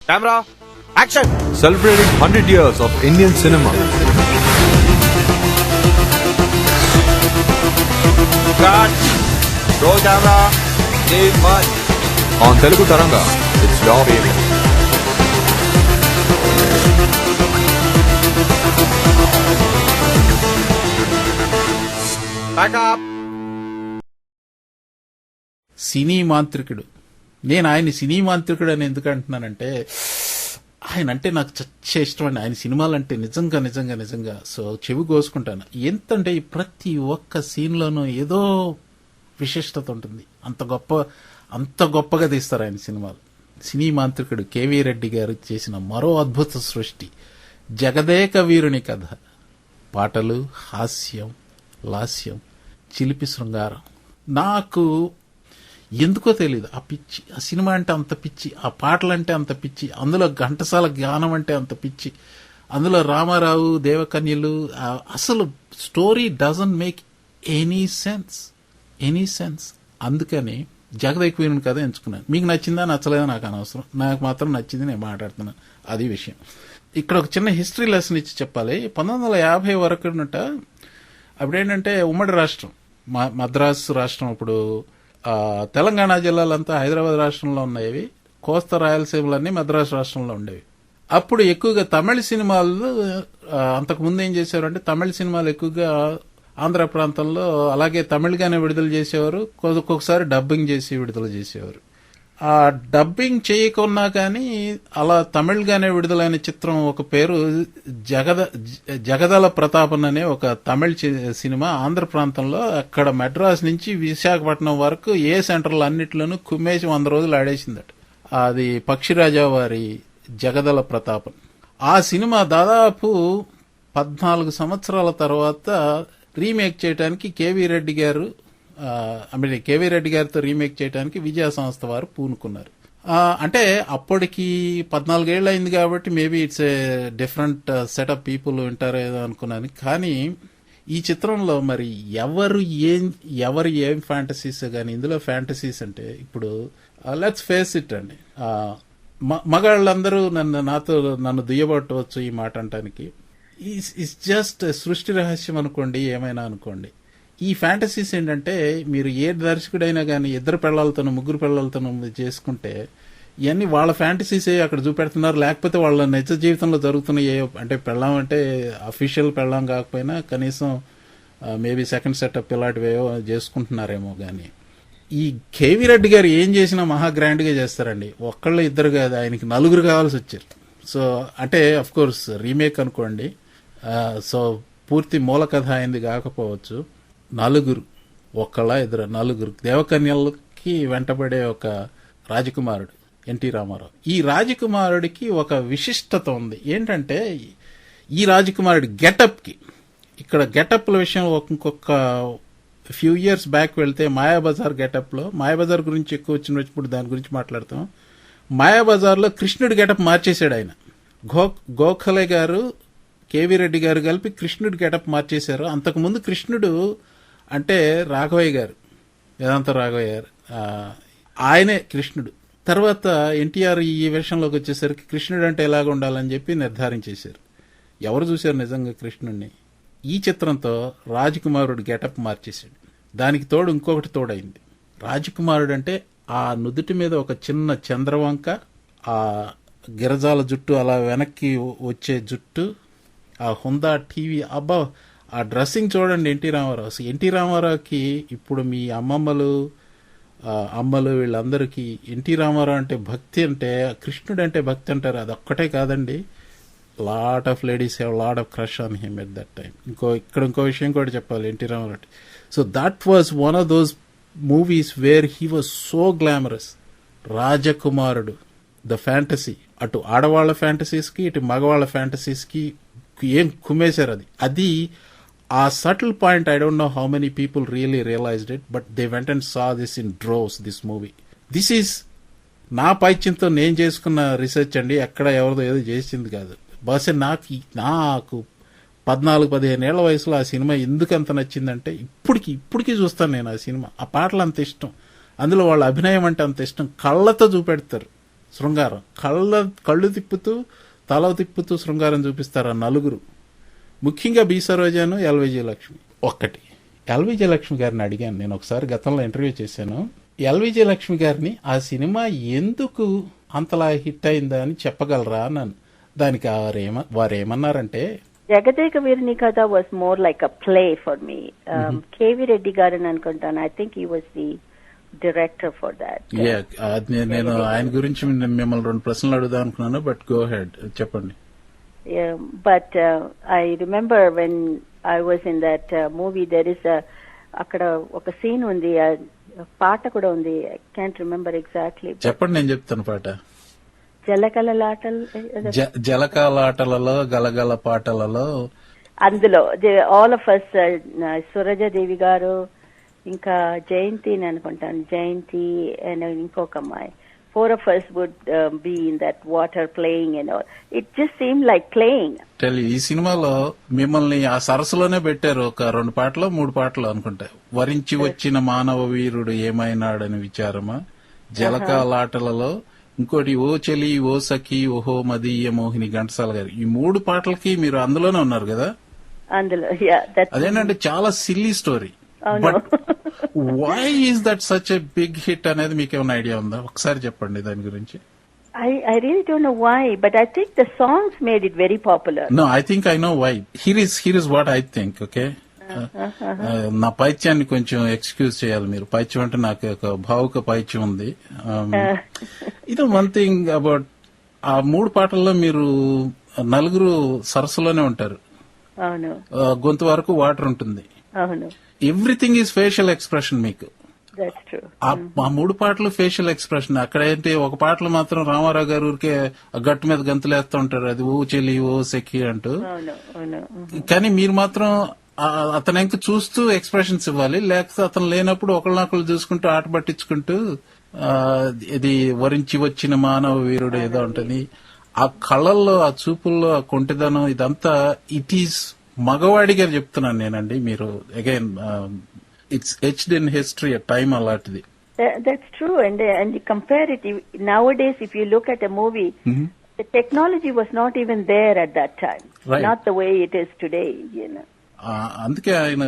Camera action. Celebrating 100 years of Indian cinema. Cut. Roll camera. Take one. On Telugu Taranga, it's your baby. Back up. సినీ మాంత్రికుడు. నేను ఆయన సినీ మాంత్రికుడు అని ఎందుకు అంటున్నానంటే ఆయన అంటే నాకు చచ్చే ఇష్టం అండి. ఆయన సినిమాలంటే నిజంగా నిజంగా నిజంగా సో చెవి కోసుకుంటాను. ఎంతంటే ఈ ప్రతి ఒక్క సీన్లోనూ ఏదో విశిష్టత ఉంటుంది. అంత గొప్పగా తీస్తారు ఆయన సినిమాలు. సినీ మాంత్రికుడు కేవీ రెడ్డి గారు చేసిన మరో అద్భుత సృష్టి జగదేక వీరుని కథ. పాటలు, హాస్యం, లాస్యం, చిలిపి శృంగారం. నాకు ఎందుకో తెలీదు ఆ పిచ్చి, ఆ సినిమా అంటే అంత పిచ్చి, ఆ పాటలంటే అంత పిచ్చి, అందులో ఘంటసాల గానం అంటే అంత పిచ్చి, అందులో రామారావు, దేవకన్యలు. అసలు story doesn't make any sense. అందుకని జగదేక వీరుని కథ ఎంచుకున్నాను. మీకు నచ్చిందా నచ్చలేదా నాకు అనవసరం, నాకు మాత్రం నచ్చింది, నేను మాట్లాడుతున్నాను. అది విషయం. ఇక్కడ ఒక చిన్న హిస్టరీ లెసన్ ఇచ్చి చెప్పాలి. 1950 వరకునట అప్పుడేంటంటే ఉమ్మడి రాష్ట్రం, మద్రాసు రాష్ట్రం. ఇప్పుడు తెలంగాణ జిల్లాలంతా హైదరాబాద్ రాష్ట్రంలో ఉండేవి, కోస్తా రాయలసీమలన్నీ మద్రాసు రాష్ట్రంలో ఉండేవి. అప్పుడు ఎక్కువగా తమిళ సినిమాలు, అంతకు ముందు ఏం చేసేవారు అంటే తమిళ సినిమాలు ఎక్కువగా ఆంధ్ర ప్రాంతంలో అలాగే తమిళ్గానే విడుదల చేసేవారు, ఒక్కొక్కసారి డబ్బింగ్ చేసి విడుదల చేసేవారు. ఆ డబ్బింగ్ చేయకున్నా కానీ అలా తమిళ్గానే విడుదలైన చిత్రం ఒక పేరు జగదల ప్రతాపన్ అనే ఒక తమిళ సినిమా ఆంధ్ర ప్రాంతంలో అక్కడ మెడ్రాస్ నుంచి విశాఖపట్నం వరకు ఏ సెంటర్లు అన్నిట్లోనూ కుమ్మేసి 100 రోజులు ఆడేసిందట. అది పక్షిరాజా వారి జగదల ప్రతాపన్. ఆ సినిమా దాదాపు 14 సంవత్సరాల తర్వాత రీమేక్ చేయడానికి కేవీ రెడ్డి గారితో రీమేక్ చేయడానికి విజయ సంస్థ వారు పూనుకున్నారు. అంటే అప్పటికి 14 ఏళ్ళు అయింది కాబట్టి maybe it's a different set of people వింటారో ఏదో అనుకున్నాను. కానీ ఈ చిత్రంలో మరి ఎవరు ఏం ఫ్యాంటసీస్ కానీ, ఇందులో ఫ్యాంటసీస్ అంటే ఇప్పుడు లెట్స్ ఫేస్ ఇట్ అండి, మగాళ్ళందరూ నన్ను దుయ్యబట్టవచ్చు ఈ మాట అంటానికి. ఇట్స్ జస్ట్ సృష్టి రహస్యం అనుకోండి, ఏమైనా అనుకోండి. ఈ ఫ్యాంటసీస్ ఏంటంటే మీరు ఏ దర్శకుడైనా కానీ 2 పిల్లలతోనూ 3 పిల్లలతోనూ చేసుకుంటే ఇవన్నీ వాళ్ళ ఫ్యాంటసీసే అక్కడ చూపెడుతున్నారు. లేకపోతే వాళ్ళ నిజ జీవితంలో జరుగుతున్నాయి. అంటే పెళ్ళాం అంటే అఫీషియల్ పెళ్ళాం కాకపోయినా కనీసం మేబీ సెకండ్ సెటప్ ఇలాంటివేవో చేసుకుంటున్నారేమో. కానీ ఈ కేవీ రెడ్డి గారు ఏం చేసినా మహా గ్రాండ్ గా చేస్తారండి. ఒక్కళ్ళు ఇద్దరు కాదు, ఆయనకి 4 కావాల్సి వచ్చారు. సో అంటే అఫ్ కోర్స్ రీమేక్ అనుకోండి, సో పూర్తి మూల కథ అయింది కాకపోవచ్చు. 4, ఒక్కళ్ళ ఇద్దరు 4 దేవకన్యలకి వెంటబడే ఒక రాజకుమారుడు ఎన్టీ రామారావు. ఈ రాజకుమారుడికి ఒక విశిష్టత ఉంది. ఏంటంటే ఈ రాజకుమారుడి గెటప్కి, ఇక్కడ గెటప్ల విషయం ఇంకొక ఫ్యూ ఇయర్స్ బ్యాక్ వెళ్తే మాయాబజార్ గెటప్లో, మాయాబజార్ గురించి ఎక్కువ వచ్చినప్పుడు దాని గురించి మాట్లాడతాం. మాయాబజార్లో కృష్ణుడి గెటప్ మార్చేశాడు ఆయన. గోఖలే గారు, కేవీ రెడ్డి గారు కలిపి కృష్ణుడి గెటప్ మార్చేశారు. అంతకుముందు కృష్ణుడు అంటే రాఘవయ్య గారు, వేదాంత రాఘవయ్య గారు, ఆయనే కృష్ణుడు. తర్వాత ఎన్టీఆర్ ఈ విషయంలోకి వచ్చేసరికి కృష్ణుడు అంటే ఎలాగ ఉండాలని చెప్పి నిర్ధారించేశారు. ఎవరు చూశారు నిజంగా కృష్ణుడిని? ఈ చిత్రంతో రాజకుమారుడు గెటప్ మార్చేశాడు. దానికి తోడు ఇంకొకటి తోడైంది. రాజకుమారుడు అంటే ఆ నుదుటి మీద ఒక చిన్న చంద్రవంక, ఆ గిరజాల జుట్టు, అలా వెనక్కి వచ్చే జుట్టు, ఆ హుందా టీవీ, అబ్బా ఆ డ్రెస్సింగ్ చూడండి ఎన్టీ రామారావు. ఎన్టీ రామారావుకి ఇప్పుడు మీ అమ్మమ్మలు వీళ్ళందరికీ ఎన్టీ రామారావు అంటే భక్తి, అంటే కృష్ణుడు అంటే భక్తి అంటారు. అది ఒక్కటే కాదండి, lot of ladies have lot of crush on him at that time. ఇంకో విషయం కూడా చెప్పాలి N T Rama Rao. So that was one of those movies where he was so glamorous. రాజకుమారుడు, ద ఫ్యాంటసీ, అటు ఆడవాళ్ల ఫ్యాంటసీస్కి ఇటు మగవాళ్ల ఫ్యాంటసీస్కి ఏం కుమ్మేశారు. అది ఆ subtle point, I don't know how many people really realized it, but they went and saw this in droves, this movie. This is నా పైచ్యంతో నేను చేసుకున్న రీసెర్చ్ అండి, ఎక్కడ ఎవరిదో ఏదో చేసింది కాదు. బహుశా నాకు 14-15 ఏళ్ల వయసులో ఆ సినిమా ఎందుకు అంత నచ్చిందంటే ఇప్పటికీ చూస్తాను నేను ఆ సినిమా. ఆ పాటలు అంత ఇష్టం, అందులో వాళ్ళ అభినయం అంటే అంత ఇష్టం. కళ్ళతో చూపెడతారు. శృంగారం, కళ్ళు తిప్పుతూ తల తిప్పుతూ శృంగారం చూపిస్తారు ఆ నలుగురు. ముఖ్యంగా బి సరోజాను, ఎల్విజే లక్ష్మి. ఒక్కటి ఎల్విజే లక్ష్మి గారిని అడిగాను నేను ఒకసారి, గతంలో ఇంటర్వ్యూ చేశాను. ఎల్విజే లక్ష్మి గారిని ఆ సినిమా ఎందుకు అంతలా హిట్ అయిందా అని చెప్పగలరా అన్నాను. దానికి వారేమన్నారంటే, Jagadeka Veeruni Katha was more like a play for me. K V Reddy గారని అనుకుంటాను. I think he was the director for that. నేను ఆయన గురించి మిమ్మల్ని 2 ప్రశ్నలు అడుగుదాం అనుకున్నాను, బట్ గో హెడ్, చెప్పండి. But I remember when I was in that movie, there is అక్కడ ఒక సీన్ ఉంది, పాట కూడా ఉంది. I can't remember exactly. చెప్పండి, నేను చెప్తాను పాట. జలకళలాటలు, గలగల పాటలలో, అందులో ఆల్ ఆఫ్ అస్, సురజాదేవి గారు, ఇంకా జయంతి అనుకుంటాను, జయంతి అండ్ ఇంకొక అమ్మాయి, 4 of us would be in that water playing and all. It just seemed like playing. ఈ సినిమాలో మిమ్మల్ని ఆ సరస్సులోనే పెట్టారు. ఒక 2 పాటలు 3 పాటలు అనుకుంటా. వరించి వచ్చిన మానవ వీరుడు ఏమైనాడని విచారమా, జలకాలాటలలో, ఇంకోటి ఓ చెలి ఓ సఖి ఓహో మదీయ మోహిని ఘంటసాల గారు. ఈ 3 పాటలకి మీరు అందులోనే ఉన్నారు కదా. అందులో అదేనంటే చాలా silly story. But why is that such a big hit అనేది మీకు ఏమైనా ఐడియా ఉందా? ఒకసారి చెప్పండి దాని గురించి. I really don't know why, but I think the songs made it very popular. No, I think I know why. Here is what I think, okay? నా పైత్యాన్ని కొంచెం ఎక్స్క్యూజ్ చేయాలి మీరు. పైత్యం అంటే నాకు ఒక భావుక పైత్యం ఉంది. ఇది వన్ థింగ్ అబౌట్ ఆ 3 పాటల్లో మీరు నలుగురు సరస్సులోనే ఉంటారు. అవును. గొంతు వరకు వాటర్ ఉంటుంది. అవును. ఎవ్రీథింగ్ ఈజ్ ఫేషియల్ ఎక్స్ప్రెషన్ మీకు. ఆ 3 పాటలు ఫేషియల్ ఎక్స్ప్రెషన్. అక్కడ ఏంటి, ఒక పాటలు మాత్రం రామారావు గారు ఊరికే గట్టు మీద గంతులేస్తూ ఉంటారు, అది ఓ చెలి ఓ సెక్కి అంటూ. కానీ మీరు మాత్రం అతను ఇంక చూస్తూ ఎక్స్ప్రెషన్స్ ఇవ్వాలి, లేకపోతే అతను లేనప్పుడు ఒకళ్ళనొకళ్ళు చూసుకుంటూ ఆట పట్టించుకుంటూ ఇది వరించి వచ్చిన మానవ వీరుడు ఏదో ఉంటుంది. ఆ కళ్ళల్లో, ఆ చూపుల్లో, ఆ కొంటిదనం, ఇదంతా ఇట్ ఈస్ మగవాడిగా చెప్తున్నాను నేనండి. మీరు again it's etched in history ఆ టైం అలాంటిది. That's true, and you compare it nowadays. If you look at a movie, the technology was not even there at that time, right. Not the way it is today, you know. అందుకే ఆయన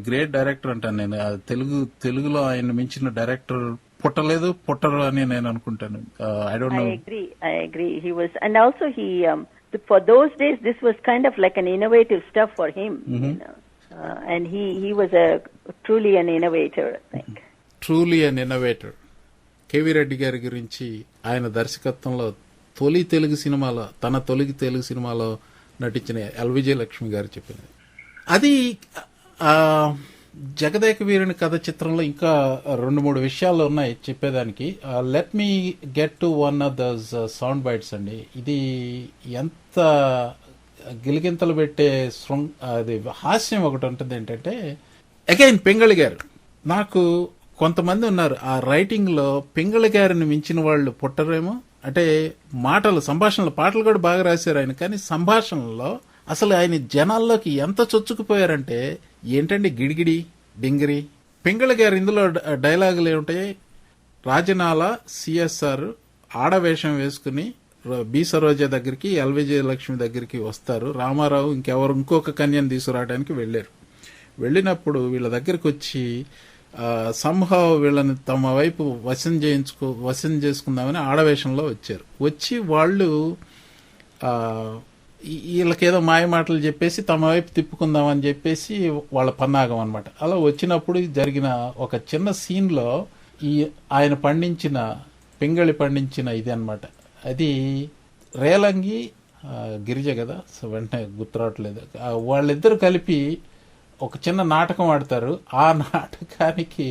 great director అంటాను నేను. తెలుగులో ఆయన మించిన director పుట్టరు అని నేను అనుకుంటాను. I don't know. I agree. He was, and also he for those days this was kind of like an innovative stuff for him, you know. And he was truly an innovator, I think. Truly an innovator. KV Reddy గారి గురించి ఆయన దర్శకత్వంలో తొలి తెలుగు సినిమాలో నటించిన ఎల్విజే లక్ష్మి గారు చెప్పింది. అది జగదేక వీరుని కథ చిత్రంలో ఇంకా 2-3 విషయాలు ఉన్నాయి చెప్పేదానికి. Let me get to one of those sound bites అండి. ఇది ఎంత గిలిగింతలు పెట్టే అది హాస్యం ఒకటి ఉంటుంది. ఏంటంటే అగైన్ పింగళి గారు. నాకు కొంతమంది ఉన్నారు ఆ రైటింగ్ లో పింగళి గారిని మించిన వాళ్ళు పుట్టరేమో. అంటే సంభాషణలు, పాటలు కూడా బాగా రాశారు ఆయన, కానీ సంభాషణలో అసలు ఆయన జనాల్లోకి ఎంత చొచ్చుకుపోయారంటే, ఏంటండి గిడిగిడి డింగిరి. పింగళి గారు ఇందులో డైలాగులు ఏముంటాయి, రాజనాల సిఎస్ఆర్ ఆడవేషం వేసుకుని బి సరోజ దగ్గరికి, ఎల్విజే లక్ష్మి దగ్గరికి వస్తారు. రామారావు ఇంకొక కన్యను తీసుకురావడానికి వెళ్ళినప్పుడు వీళ్ళ దగ్గరికి వచ్చి సంభావ వీళ్ళని తమ వైపు వశం చేసుకుందామని ఆడవేషంలో వచ్చి వాళ్ళు వీళ్ళకేదో మాయ మాటలు చెప్పేసి తమ వైపు తిప్పుకుందామని చెప్పేసి వాళ్ళ పన్నాగం అనమాట. అలా వచ్చినప్పుడు జరిగిన ఒక చిన్న సీన్ లో ఆయన పింగళి పండించిన ఇది అనమాట. అది రేలంగి గిరిజ కదా, వెంటనే గుర్తురావట్లేదు. వాళ్ళిద్దరు కలిపి ఒక చిన్న నాటకం ఆడతారు. ఆ నాటకానికి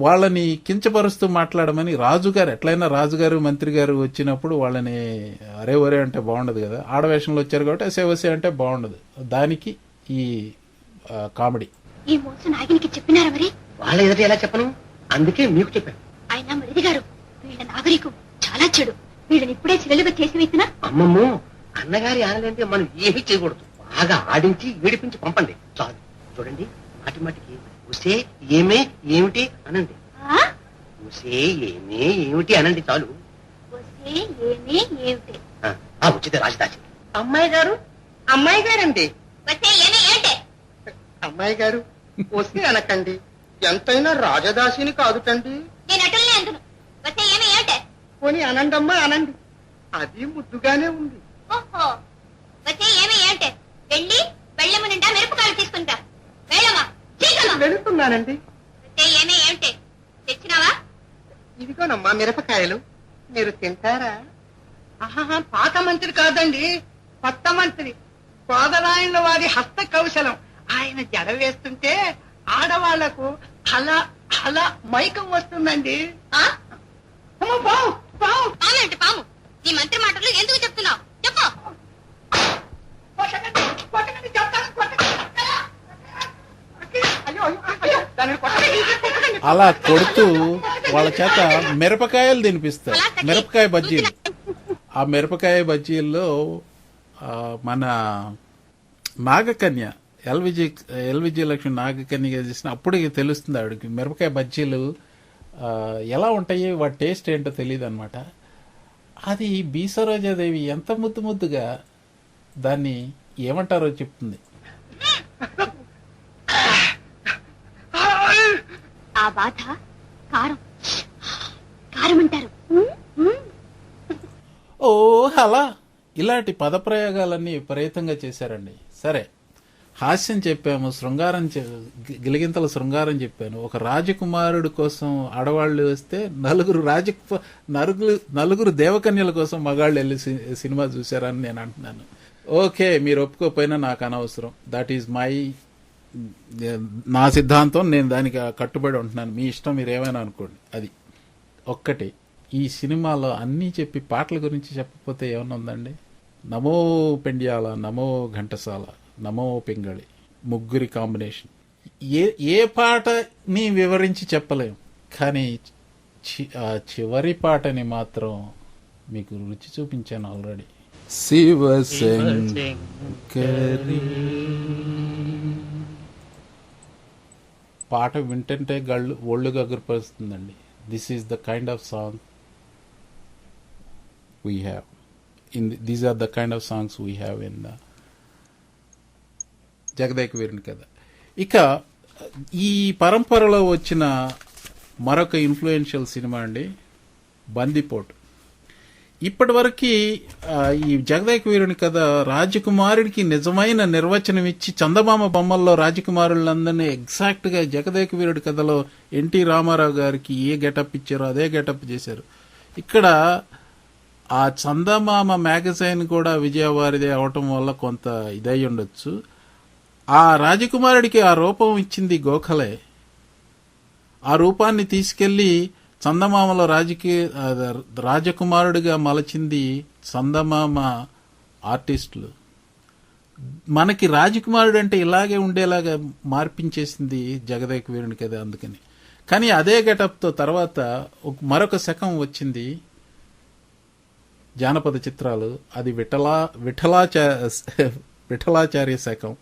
వాళ్ళని కించపరుస్తూ మాట్లాడమని రాజుగారు, ఎట్లయినా రాజుగారు మంత్రి గారు వచ్చినప్పుడు వాళ్ళని అరే ఒరే అంటే బాగుండదు కదా, ఆడవేషంలో వచ్చారు కాబట్టి అసేవసే అంటే బాగుండదు. దానికి ఈ కామెడీ. ఈ మోసం నాగినికి చెప్పినారా మరి? వాళ్ళ ఎదుట ఎలా చెప్పను, అందుకే మీకు చెప్పాను. ఆయన మరిది గారు వీళ్ళ నాగరికం చాలా చెడు, వీళ్ళని ఇప్పుడే చెల్లెలుగా చేసి వేసినా. అమ్మమ్మో, అన్నగారి ఆనలేంటే మనం ఏమీ చేయకూడదు. బాగా ఆడించి ఏడిపించి పంపండి చాలు. చూడండి, మాటికి ఉసే ఏమే ఏమిటి అనండి. ఉసే ఏమే ఏమిటి అనండి చాలు. వస్తే వస్తే ఏమే ఏమిటే వచ్చింది రాజదాసి. అమ్మాయి గారు, అమ్మాయి గారండి. వస్తే ఏమే ఏమిటే అమ్మాయి గారు వస్తే అనకండి, ఎంతైనా రాజదాసిని కాదుటండి. నేను అటల్నే అందును. వస్తే ఏమే ఏమిటే పోనీ అనండమ్మా అనండి, అది ముద్దుగానే ఉంది. ఓహో వస్తే ఏమే ఏమిటే వెళ్ళి బెళ్ళము నిండా మిరపకాయలు తీసుకుంటా. వెళ్ళమా చీకమ్మా. వెళుతున్నానండి. వస్తే ఏమే ఏమిటే తెచ్చినావా? ఇదిగోనమ్మా మిరపకాయలు, మీరు తింటారా? పాత మంత్రి కాదండి, కొత్త మంత్రి. గోదరాయన వారి హస్త కౌశలం. ఆయన జడ వేస్తుంటే ఆడవాళ్లకు అలా అలా మైకం వస్తుందండి. ఆ? అమ్మ, పాము, పాము. పాము ఏంటి పాము? నీ మంత్రి మాటలు ఎందుకు చెప్తున్నావు? చెప్పు. కొట్టకండి, కొట్టకండి, చెప్తాను, కొట్టకండి. అయ్యో, అయ్యో, దానిని కొట్టకండి. అలా కొడుతూ వాళ్ళ చేత మిరపకాయలు తినిపిస్తారు. మిరపకాయ బజ్జీలు. ఆ మిరపకాయ బజ్జీల్లో మన నాగకన్య ఎల్విజి లక్ష్మి నాగకన్యగా చేసిన అప్పటికి తెలుస్తుంది ఆవిడకి మిరపకాయ బజ్జీలు ఎలా ఉంటాయి, వాటి టేస్ట్ ఏంటో తెలియదు అనమాట. అది బి సరోజాదేవి ఎంత ముద్దు ముద్దుగా దాన్ని ఏమంటారో చెప్తుంది. ఆ బాధ కారం కారం అంటారు. ఓ అలా ఇలాంటి పదప్రయోగాలన్నీ విపరీతంగా చేశారండి. సరే, హాస్యం చెప్పాము, శృంగారం గిలిగింతల శృంగారం చెప్పాను. ఒక రాజకుమారుడు కోసం ఆడవాళ్లు వస్తే నలుగురు దేవకన్యల కోసం మగాళ్ళు వెళ్ళి సినిమా చూశారని నేను అంటున్నాను. ఓకే, మీరు ఒప్పుకోకపోయినా నాకు అనవసరం. దట్ ఈజ్ నా సిద్ధాంతం, నేను దానికి కట్టుబడి ఉంటున్నాను. మీ ఇష్టం, మీరు ఏమైనా అనుకోండి. అది ఒక్కటి. ఈ సినిమాలో అన్నీ చెప్పి పాటల గురించి చెప్పకపోతే ఏమన్నా ఉందండి? నమో పెండ్యాల, నమో ఘంటసాల, నమో పింగళి, ముగ్గురి కాంబినేషన్. ఏ పాటని వివరించి చెప్పలేం, కానీ ఆ చివరి పాటని మాత్రం మీకు రుచి చూపించాను ఆల్రెడీ. శివశంకరి పాట వింటుంటే ఒళ్ళు గగురుపరుస్తుందండి. This is the kind of song we have these are the kind of songs we have in the జగదేక వీరుని కథ. ఇక ఈ పరంపరలో వచ్చిన మరొక ఇన్ఫ్లుయెన్షియల్ సినిమా అండి బందిపోటు. ఇప్పటివరకు ఈ జగదేక వీరుని కథ రాజకుమారుడికి నిజమైన నిర్వచనం ఇచ్చి చందమామ బొమ్మల్లో రాజకుమారులందరినీ ఎగ్జాక్ట్ గా జగదేక వీరుడి కథలో ఎన్టీ రామారావు గారికి ఏ గెటప్ ఇచ్చారో అదే గెటప్ చేశారు. ఇక్కడ ఆ చందమామ మ్యాగజైన్ కూడా విజయవారిదే అవటం వల్ల కొంత ఇదై ఉండొచ్చు. ఆ రాజకుమారుడికి ఆ రూపం ఇచ్చింది గోఖలే. ఆ రూపాన్ని తీసుకెళ్లి చందమామలో రాజకుమారుడిగా మలచింది చందమామ ఆర్టిస్టులు. మనకి రాజకుమారుడు అంటే ఇలాగే ఉండేలాగా మార్పించేసింది జగదేక వీరుని కదా. అందుకని కానీ అదే గెటప్తో తర్వాత మరొక శకం వచ్చింది జానపద చిత్రాలు. అది విఠలాచార్య శకం.